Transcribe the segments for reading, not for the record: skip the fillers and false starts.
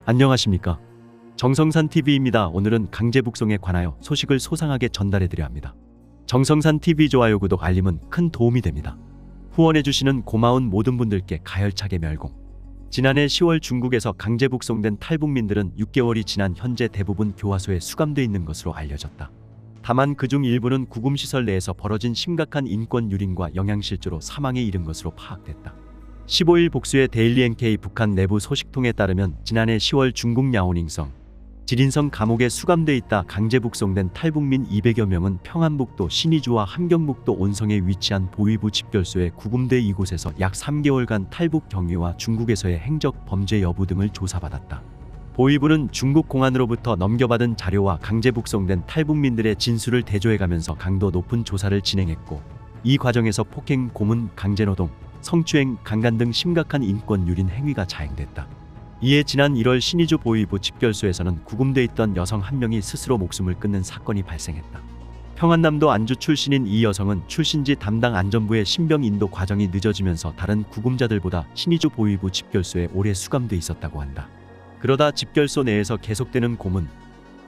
안녕하십니까. 정성산TV입니다. 오늘은 강제북송에 관하여 소식을 소상하게 전달해드려 합니다. 정성산TV 좋아요, 구독, 알림은 큰 도움이 됩니다. 후원해주시는 고마운 모든 분들께 가열차게 멸공. 지난해 10월 중국에서 강제북송된 탈북민들은 6개월이 지난 현재 대부분 교화소에 수감돼 있는 것으로 알려졌다. 다만 그중 일부는 구금시설 내에서 벌어진 심각한 인권 유린과 영양실조로 사망에 이른 것으로 파악됐다. 15일 복수의 데일리 NK 북한 내부 소식통에 따르면 지난해 10월 중국 야오닝성, 지린성 감옥에 수감돼 있다 강제북송된 탈북민 200여 명은 평안북도 신의주와 함경북도 온성에 위치한 보위부 집결소에 구금돼 이곳에서 약 3개월간 탈북 경위와 중국에서의 행적 범죄 여부 등을 조사받았다. 보위부는 중국 공안으로부터 넘겨받은 자료와 강제북송된 탈북민들의 진술을 대조해가면서 강도 높은 조사를 진행했고, 이 과정에서 폭행, 고문, 강제노동, 성추행, 강간 등 심각한 인권 유린 행위가 자행됐다. 이에 지난 1월 신의주 보위부 집결소에서는 구금돼 있던 여성 한 명이 스스로 목숨을 끊는 사건이 발생했다. 평안남도 안주 출신인 이 여성은 출신지 담당 안전부의 신병 인도 과정이 늦어지면서 다른 구금자들보다 신의주 보위부 집결소에 오래 수감돼 있었다고 한다. 그러다 집결소 내에서 계속되는 고문,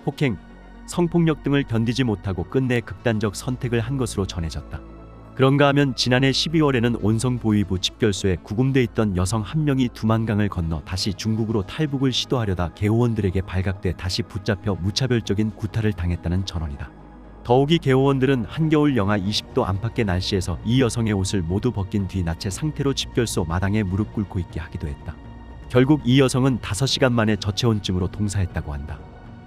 폭행, 성폭력 등을 견디지 못하고 끝내 극단적 선택을 한 것으로 전해졌다. 그런가 하면 지난해 12월에는 온성 보위부 집결소에 구금돼 있던 여성 한 명이 두만강을 건너 다시 중국으로 탈북을 시도하려다 개호원들에게 발각돼 다시 붙잡혀 무차별적인 구타를 당했다는 전언이다. 더욱이 개호원들은 한겨울 영하 20도 안팎의 날씨에서 이 여성의 옷을 모두 벗긴 뒤 나체 상태로 집결소 마당에 무릎 꿇고 있게 하기도 했다. 결국 이 여성은 5시간 만에 저체온증으로 동사했다고 한다.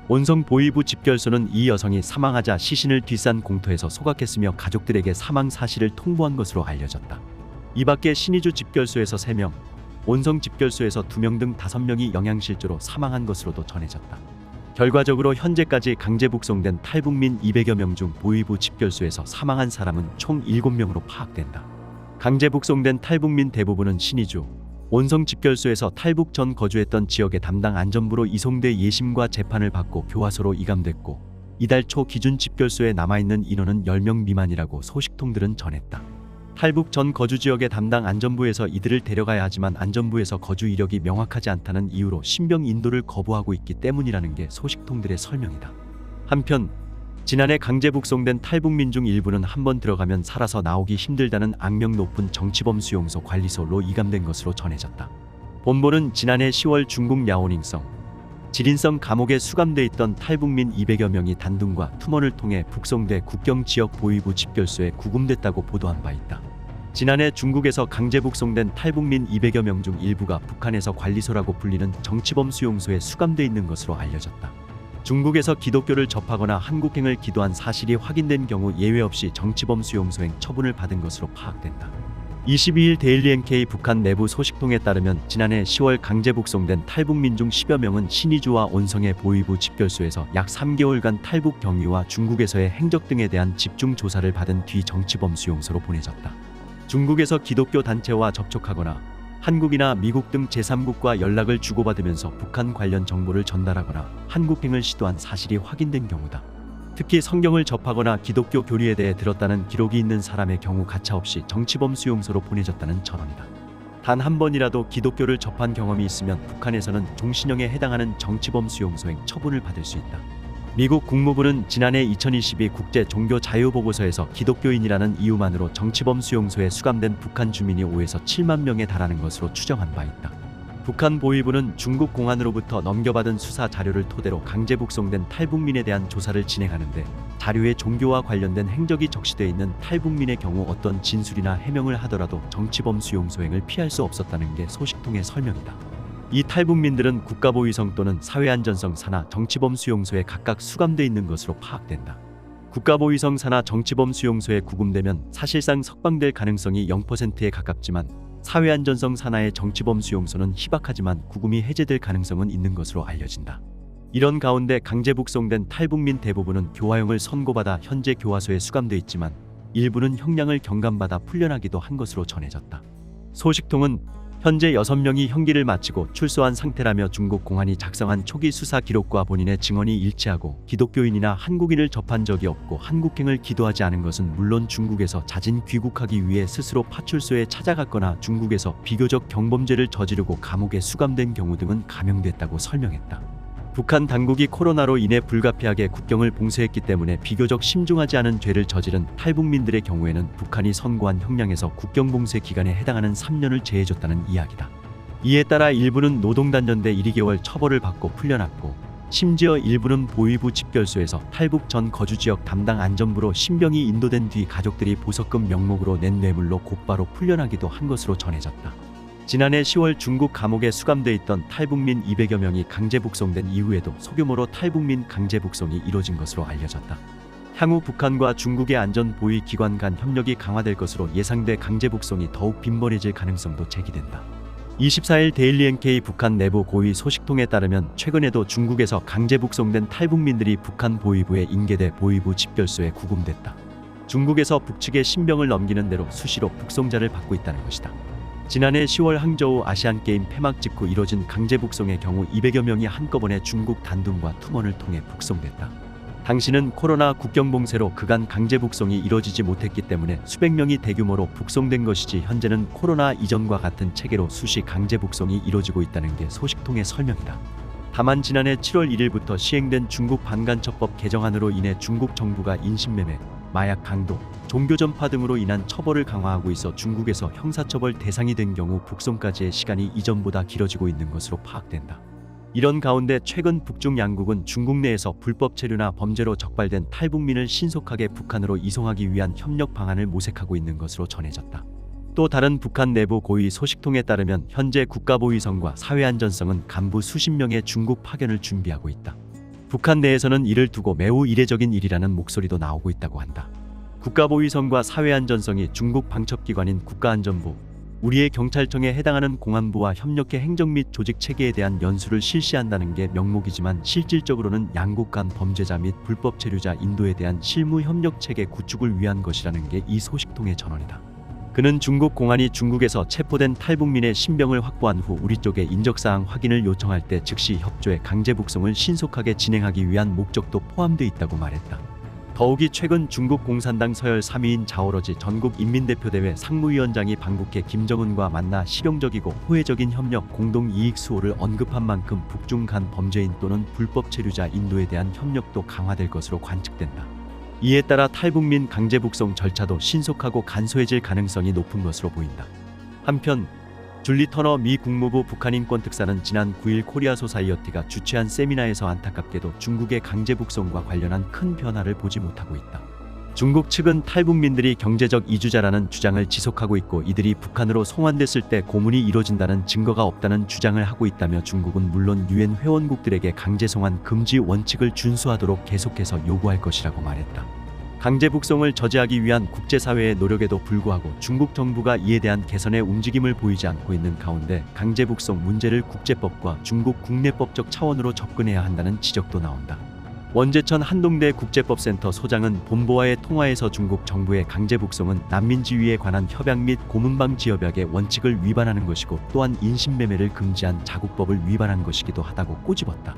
온성 보위부 집결소는 이 여성이 사망하자 시신을 뒷산 공터에서 소각했으며 가족들에게 사망 사실을 통보한 것으로 알려졌다. 이 밖에 신의주 집결소에서 3명, 온성 집결소에서 2명 등 5명이 영양실조로 사망한 것으로도 전해졌다. 결과적으로 현재까지 강제북송된 탈북민 200여 명 중 보위부 집결소에서 사망한 사람은 총 7명으로 파악된다. 강제북송된 탈북민 대부분은 신의주, 온성 집결소에서 탈북 전 거주했던 지역의 담당 안전부로 이송돼 예심과 재판을 받고 교화소로 이감됐고, 이달 초 기준 집결소에 남아있는 인원은 10명 미만이라고 소식통들은 전했다. 탈북 전 거주 지역의 담당 안전부에서 이들을 데려가야 하지만 안전부에서 거주 이력이 명확하지 않다는 이유로 신병 인도를 거부하고 있기 때문이라는 게 소식통들의 설명이다. 한편 지난해 강제북송된 탈북민 중 일부는 한번 들어가면 살아서 나오기 힘들다는 악명 높은 정치범 수용소 관리소로 이감된 것으로 전해졌다. 본보는 지난해 10월 중국 야오닝성, 지린성 감옥에 수감돼 있던 탈북민 200여 명이 단둥과 투먼을 통해 북송돼 국경 지역 보위부 집결소에 구금됐다고 보도한 바 있다. 지난해 중국에서 강제북송된 탈북민 200여 명 중 일부가 북한에서 관리소라고 불리는 정치범 수용소에 수감돼 있는 것으로 알려졌다. 중국에서 기독교를 접하거나 한국행을 기도한 사실이 확인된 경우 예외 없이 정치범 수용소행 처분을 받은 것으로 파악된다. 22일 데일리 NK 북한 내부 소식통에 따르면 지난해 10월 강제북송된 탈북민 중 10여 명은 신의주와 온성의 보위부 집결소에서 약 3개월간 탈북 경위와 중국에서의 행적 등에 대한 집중 조사를 받은 뒤 정치범 수용소로 보내졌다. 중국에서 기독교 단체와 접촉하거나 한국이나 미국 등 제3국과 연락을 주고받으면서 북한 관련 정보를 전달하거나 한국행을 시도한 사실이 확인된 경우다. 특히 성경을 접하거나 기독교 교리에 대해 들었다는 기록이 있는 사람의 경우 가차없이 정치범 수용소로 보내졌다는 전언이다. 단 한 번이라도 기독교를 접한 경험이 있으면 북한에서는 종신형에 해당하는 정치범 수용소행 처분을 받을 수 있다. 미국 국무부는 지난해 2022 국제 종교 자유 보고서에서 기독교인이라는 이유만으로 정치범 수용소에 수감된 북한 주민이 5에서 7만 명에 달하는 것으로 추정한 바 있다. 북한 보위부는 중국 공안으로부터 넘겨받은 수사 자료를 토대로 강제북송된 탈북민에 대한 조사를 진행하는데, 자료에 종교와 관련된 행적이 적시되어 있는 탈북민의 경우 어떤 진술이나 해명을 하더라도 정치범 수용소행을 피할 수 없었다는 게 소식통의 설명이다. 이 탈북민들은 국가보위성 또는 사회안전성 산하 정치범 수용소에 각각 수감돼 있는 것으로 파악된다. 국가보위성 산하 정치범 수용소에 구금되면 사실상 석방될 가능성이 0%에 가깝지만, 사회안전성 산하의 정치범 수용소는 희박하지만 구금이 해제될 가능성은 있는 것으로 알려진다. 이런 가운데 강제북송된 탈북민 대부분은 교화형을 선고받아 현재 교화소에 수감돼 있지만, 일부는 형량을 경감받아 풀려나기도 한 것으로 전해졌다. 소식통은 현재 6명이 형기를 마치고 출소한 상태라며 중국 공안이 작성한 초기 수사 기록과 본인의 증언이 일치하고 기독교인이나 한국인을 접한 적이 없고 한국행을 기도하지 않은 것은 물론 중국에서 자진 귀국하기 위해 스스로 파출소에 찾아갔거나 중국에서 비교적 경범죄를 저지르고 감옥에 수감된 경우 등은 감형됐다고 설명했다. 북한 당국이 코로나로 인해 불가피하게 국경을 봉쇄했기 때문에 비교적 심중하지 않은 죄를 저지른 탈북민들의 경우에는 북한이 선고한 형량에서 국경 봉쇄 기간에 해당하는 3년을 제해줬다는 이야기다. 이에 따라 일부는 노동단련대 2개월 처벌을 받고 풀려났고 심지어 일부는 보위부 집결소에서 탈북 전 거주지역 담당 안전부로 신병이 인도된 뒤 가족들이 보석금 명목으로 낸 뇌물로 곧바로 풀려나기도 한 것으로 전해졌다. 지난해 10월 중국 감옥에 수감돼 있던 탈북민 200여 명이 강제 북송된 이후에도 소규모로 탈북민 강제 북송이 이뤄진 것으로 알려졌다. 향후 북한과 중국의 안전보위기관 간 협력이 강화될 것으로 예상돼 강제 북송이 더욱 빈번해질 가능성도 제기된다. 24일 데일리 NK 북한 내부 고위 소식통에 따르면 최근에도 중국에서 강제 북송된 탈북민들이 북한 보위부의 인계대 보위부 집결소에 구금됐다. 중국에서 북측에 신병을 넘기는 대로 수시로 북송자를 받고 있다는 것이다. 지난해 10월 항저우 아시안게임 폐막 직후 이뤄진 강제 북송의 경우 200여 명이 한꺼번에 중국 단둥과 투먼을 통해 북송됐다. 당시는 코로나 국경 봉쇄로 그간 강제 북송이 이뤄지지 못했기 때문에 수백 명이 대규모로 북송된 것이지 현재는 코로나 이전과 같은 체계로 수시 강제 북송이 이뤄지고 있다는 게 소식통의 설명이다. 다만 지난해 7월 1일부터 시행된 중국 반간첩법 개정안으로 인해 중국 정부가 인신매매, 마약 강도, 종교 전파 등으로 인한 처벌을 강화하고 있어 중국에서 형사처벌 대상이 된 경우 북송까지의 시간이 이전보다 길어지고 있는 것으로 파악된다. 이런 가운데 최근 북중 양국은 중국 내에서 불법 체류나 범죄로 적발된 탈북민을 신속하게 북한으로 이송하기 위한 협력 방안을 모색하고 있는 것으로 전해졌다. 또 다른 북한 내부 고위 소식통에 따르면 현재 국가보위성과 사회안전성은 간부 수십 명의 중국 파견을 준비하고 있다. 북한 내에서는 이를 두고 매우 이례적인 일이라는 목소리도 나오고 있다고 한다. 국가보위성과 사회안전성이 중국 방첩기관인 국가안전부, 우리의 경찰청에 해당하는 공안부와 협력해 행정 및 조직 체계에 대한 연수를 실시한다는 게 명목이지만 실질적으로는 양국 간 범죄자 및 불법 체류자 인도에 대한 실무 협력 체계 구축을 위한 것이라는 게 이 소식통의 전언이다. 그는 중국 공안이 중국에서 체포된 탈북민의 신병을 확보한 후 우리 쪽에 인적사항 확인을 요청할 때 즉시 협조해 강제 북송을 신속하게 진행하기 위한 목적도 포함돼 있다고 말했다. 더욱이 최근 중국 공산당 서열 3위인 자오러지 전국인민대표대회 상무위원장이 방북해 김정은과 만나 실용적이고 호혜적인 협력 공동 이익 수호를 언급한 만큼 북중 간 범죄인 또는 불법 체류자 인도에 대한 협력도 강화될 것으로 관측된다. 이에 따라 탈북민 강제 북송 절차도 신속하고 간소해질 가능성이 높은 것으로 보인다. 한편 줄리 터너 미 국무부 북한인권특사는 지난 9일 코리아 소사이어티가 주최한 세미나에서 안타깝게도 중국의 강제 북송과 관련한 큰 변화를 보지 못하고 있다. 중국 측은 탈북민들이 경제적 이주자라는 주장을 지속하고 있고 이들이 북한으로 송환됐을 때 고문이 이뤄진다는 증거가 없다는 주장을 하고 있다며 중국은 물론 유엔 회원국들에게 강제 송환 금지 원칙을 준수하도록 계속해서 요구할 것이라고 말했다. 강제 북송을 저지하기 위한 국제사회의 노력에도 불구하고 중국 정부가 이에 대한 개선의 움직임을 보이지 않고 있는 가운데 강제 북송 문제를 국제법과 중국 국내법적 차원으로 접근해야 한다는 지적도 나온다. 원재천 한동대 국제법센터 소장은 본보와의 통화에서 중국 정부의 강제 북송은 난민 지위에 관한 협약 및 고문방지 협약의 원칙을 위반하는 것이고 또한 인신매매를 금지한 자국법을 위반한 것이기도 하다고 꼬집었다.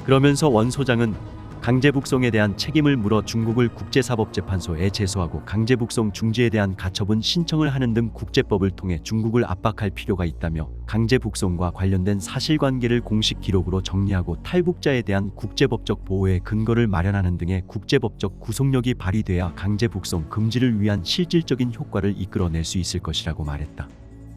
그러면서 원 소장은 강제 북송에 대한 책임을 물어 중국을 국제사법재판소에 제소하고 강제 북송 중지에 대한 가처분 신청을 하는 등 국제법을 통해 중국을 압박할 필요가 있다며 강제 북송과 관련된 사실관계를 공식 기록으로 정리하고 탈북자에 대한 국제법적 보호의 근거를 마련하는 등의 국제법적 구속력이 발휘돼야 강제 북송 금지를 위한 실질적인 효과를 이끌어낼 수 있을 것이라고 말했다.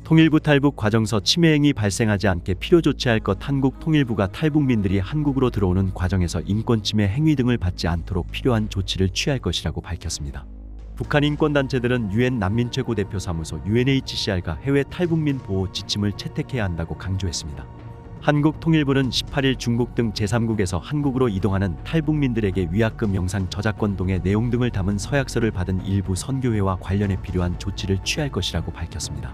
통일부 탈북 과정서 침해 행위 발생하지 않게 필요 조치할 것. 한국 통일부가 탈북민들이 한국으로 들어오는 과정에서 인권 침해 행위 등을 받지 않도록 필요한 조치를 취할 것이라고 밝혔습니다. 북한 인권단체들은 유엔 난민 최고대표사무소 UNHCR가 해외 탈북민 보호 지침을 채택해야 한다고 강조했습니다. 한국 통일부는 18일 중국 등 제3국에서 한국으로 이동하는 탈북민들에게 위약금 영상 저작권 동의 내용 등을 담은 서약서를 받은 일부 선교회와 관련해 필요한 조치를 취할 것이라고 밝혔습니다.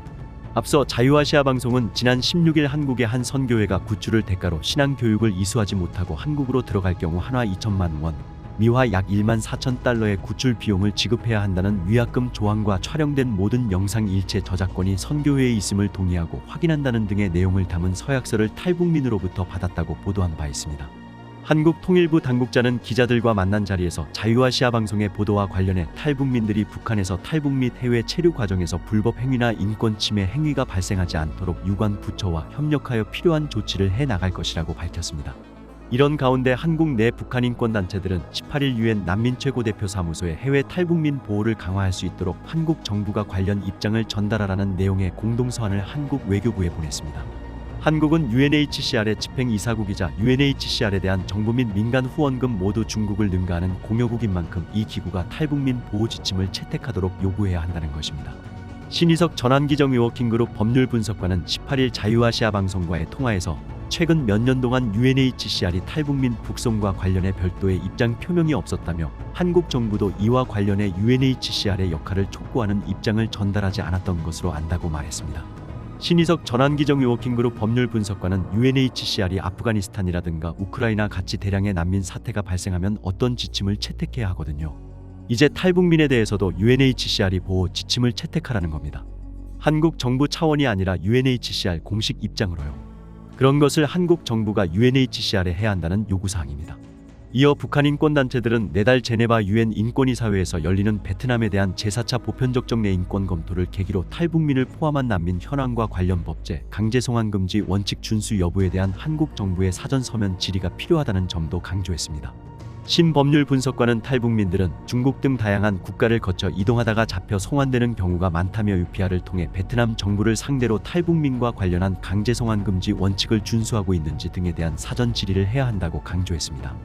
앞서 자유아시아 방송은 지난 16일 한국의 한 선교회가 굿즈를 대가로 신앙교육을 이수하지 못하고 한국으로 들어갈 경우 한화 2천만 원, 미화 약 1만 4천 달러의 구출 비용을 지급해야 한다는 위약금 조항과 촬영된 모든 영상 일체 저작권이 선교회에 있음을 동의하고 확인한다는 등의 내용을 담은 서약서를 탈북민으로부터 받았다고 보도한 바 있습니다. 한국통일부 당국자는 기자들과 만난 자리에서 자유아시아 방송의 보도와 관련해 탈북민들이 북한에서 탈북 및 해외 체류 과정에서 불법 행위나 인권 침해 행위가 발생하지 않도록 유관 부처와 협력하여 필요한 조치를 해 나갈 것이라고 밝혔습니다. 이런 가운데 한국 내 북한 인권단체들은 18일 유엔 난민 최고대표 사무소에 해외 탈북민 보호를 강화할 수 있도록 한국 정부가 관련 입장을 전달하라는 내용의 공동서한을 한국 외교부에 보냈습니다. 한국은 UNHCR의 집행이사국이자 UNHCR에 대한 정부 및 민간 후원금 모두 중국을 능가하는 공여국인 만큼 이 기구가 탈북민 보호 지침을 채택하도록 요구해야 한다는 것입니다. 신희석 전환기정의 워킹그룹 법률 분석관은 18일 자유아시아 방송과의 통화에서 최근 몇 년 동안 UNHCR이 탈북민 북송과 관련해 별도의 입장 표명이 없었다며 한국 정부도 이와 관련해 UNHCR의 역할을 촉구하는 입장을 전달하지 않았던 것으로 안다고 말했습니다. 신희석 전환기정의 워킹그룹 법률 분석관은 UNHCR이 아프가니스탄이라든가 우크라이나 같이 대량의 난민 사태가 발생하면 어떤 지침을 채택해야 하거든요. 이제 탈북민에 대해서도 UNHCR이 보호 지침을 채택하라는 겁니다. 한국 정부 차원이 아니라 UNHCR 공식 입장으로요. 그런 것을 한국 정부가 UNHCR에 해야 한다는 요구사항입니다. 이어 북한 인권단체들은 내달 제네바 유엔 인권이사회에서 열리는 베트남에 대한 제4차 보편적 정례 인권 검토를 계기로 탈북민을 포함한 난민 현황과 관련 법제, 강제 송환 금지 원칙 준수 여부에 대한 한국 정부의 사전 서면 질의가 필요하다는 점도 강조했습니다. 신법률 분석관은 탈북민들은 중국 등 다양한 국가를 거쳐 이동하다가 잡혀 송환되는 경우가 많다며 UPR을 통해 베트남 정부를 상대로 탈북민과 관련한 강제 송환 금지 원칙을 준수하고 있는지 등에 대한 사전 질의를 해야 한다고 강조했습니다.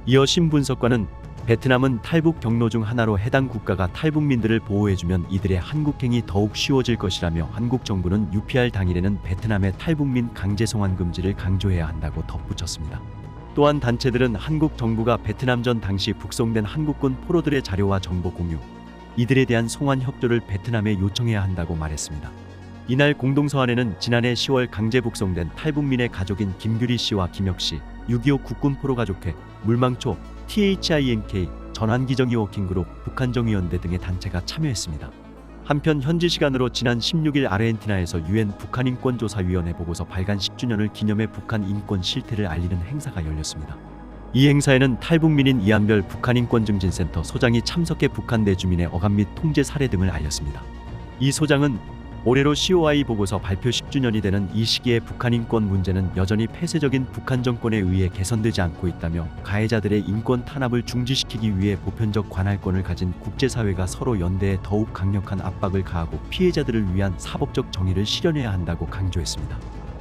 이어 신 분석관은 베트남은 탈북 경로 중 하나로 해당 국가가 탈북민들을 보호해주면 이들의 한국행이 더욱 쉬워질 것이라며 한국 정부는 UPR 당일에는 베트남의 탈북민 강제 송환 금지를 강조해야 한다고 덧붙였습니다. 또한 단체들은 한국 정부가 베트남전 당시 북송된 한국군 포로들의 자료와 정보 공유, 이들에 대한 송환 협조를 베트남에 요청해야 한다고 말했습니다. 이날 공동서한에는 지난해 10월 강제 북송된 탈북민의 가족인 김규리 씨와 김혁 씨, 6.25 국군 포로 가족회, 물망초, THINK, 전환기정의 워킹그룹, 북한정의연대 등의 단체가 참여했습니다. 한편 현지 시간으로 지난 16일 아르헨티나에서 유엔 북한인권조사위원회 보고서 발간 10주년을 기념해 북한 인권 실태를 알리는 행사가 열렸습니다. 이 행사에는 탈북민인 이한별 북한인권증진센터 소장이 참석해 북한 내주민의 억압 및 통제 사례 등을 알렸습니다. 이 소장은 올해로 COI 보고서 발표 10주년이 되는 이 시기에 북한 인권 문제는 여전히 폐쇄적인 북한 정권에 의해 개선되지 않고 있다며 가해자들의 인권 탄압을 중지시키기 위해 보편적 관할권을 가진 국제사회가 서로 연대해 더욱 강력한 압박을 가하고 피해자들을 위한 사법적 정의를 실현해야 한다고 강조했습니다.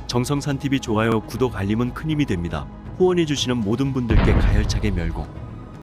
정성산TV 좋아요, 구독, 알림은 큰 힘이 됩니다. 후원해주시는 모든 분들께 가열차게 멸공